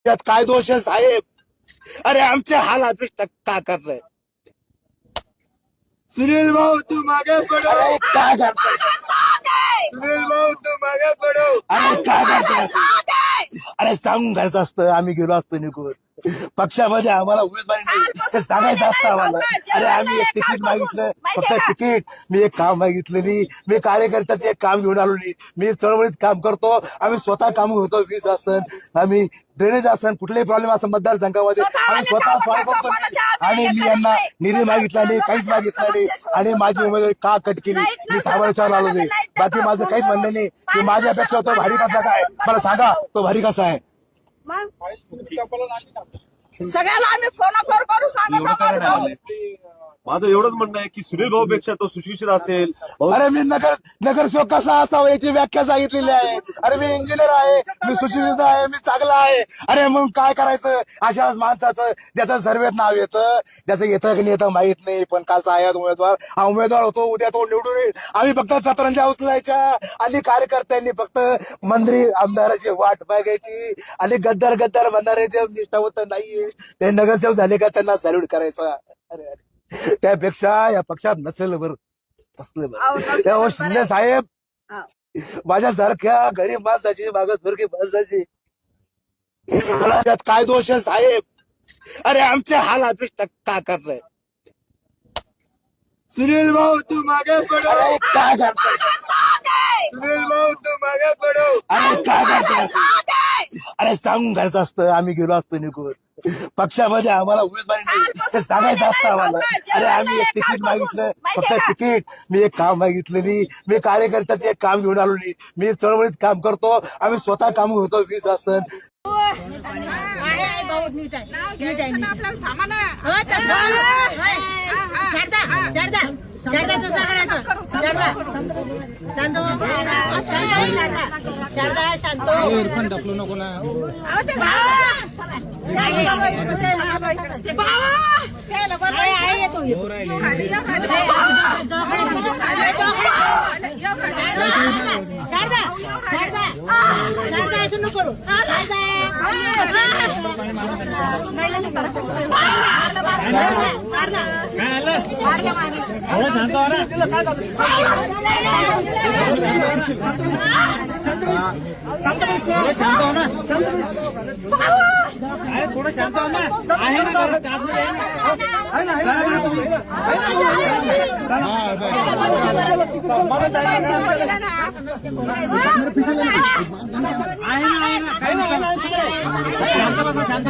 त्यात काय दोष आहे साहेब? अरे आमचे हाल ऑफिस का करताय? सुनील भाऊ तू मागे पडो. अरे काय करताय? सुनील भाऊ तू मागे पडो. अरे काय करताय? अरे सांगून घ्यायचं असतं, आम्ही गेलो असतो निघून. पक्षामध्ये आम्हाला उमेदवारी नाही ते सांगायचं असतं आम्हाला. अरे आम्ही एक तिकीट मागितलं, फक्त तिकीट. मी एक काम मागितलेली, मी कार्यकर्त्याचं एक काम घेऊन आलो नाही. मी चळवळीत काम करतो, आम्ही स्वतः काम होतो. वीज असन, आम्ही ड्रेनेज असन, कुठलेही प्रॉब्लेम असं मतदारसंघामध्ये आम्ही स्वतः सॉल्व्ह करतो. आणि मी यांना निधी मागितला नाही, काहीच मागितलं नाही. आणि माझी उमेदवारी का कट केली मी साहेबांच्यावर आलो नाही. बाकी माझं काहीच म्हणणं नाही की माझ्यापेक्षा तो भारी कसा काय, मला सांगा तो भारी कसा आहे? सगळ्याला आम्ही फोन करू सांगतो. माझं एवढंच म्हणणं आहे की सुनील भाऊ पेक्षा तो सुशिक्षित असेल. अरे मी नगरसेवक कसा असावा याची व्याख्या सांगितलेली आहे. अरे मी इंजिनियर आहे, मी सुशिक्षित आहे, मी चांगला आहे. अरे मग काय करायचं अशा माणसाचं ज्याचं सर्वेत नाव येतं, ज्याचं येतं की नाही येतं माहित नाही. पण कालचा आहे उमेदवार, हा उमेदवार होतो, उद्या तो निवडून येईल. आम्ही फक्त सतरंजा उचलायच्या आणि कार्यकर्त्यांनी फक्त मंत्री आमदाराची वाट बघायची. आणि गद्दार म्हणणारे निष्ठावंत नाहीये ते नगरसेवक झाले का त्यांना सॅल्यूट करायचा. अरे त्यापेक्षा या पक्षात नसेल बरं. तेव्हा शिंदे साहेब माझ्यासारख्या गरीब माणसाची, मागासवर्गीय माणसाची त्यात काय दोष आहे साहेब? अरे आमचे हाल ऑफिस का करताय? सुनील भाऊ तू मागे पडो. अरे काय करताय? सुनील भाऊ तू मागे पडो. अरे काय करताय? अरे सांगून घ्यायचं असतं, आम्ही गेलो असतो निघून. पक्षामध्ये आम्हाला उमेदवारी नाही ते सांगायचं असतं आम्हाला. अरे आम्ही एक तिकीट मागितलं, फक्त तिकीट. मी एक काम मागितलेली, मी कार्यकर्त्याचं एक काम घेऊन आलो नाही. मी चळवळीत काम करतो, आम्ही स्वतः काम होतो. वीज असन नको ना. शांत हो ना, थोडं शांत हो ना. आहे ना, काही नाही. शांत बसा, शांत.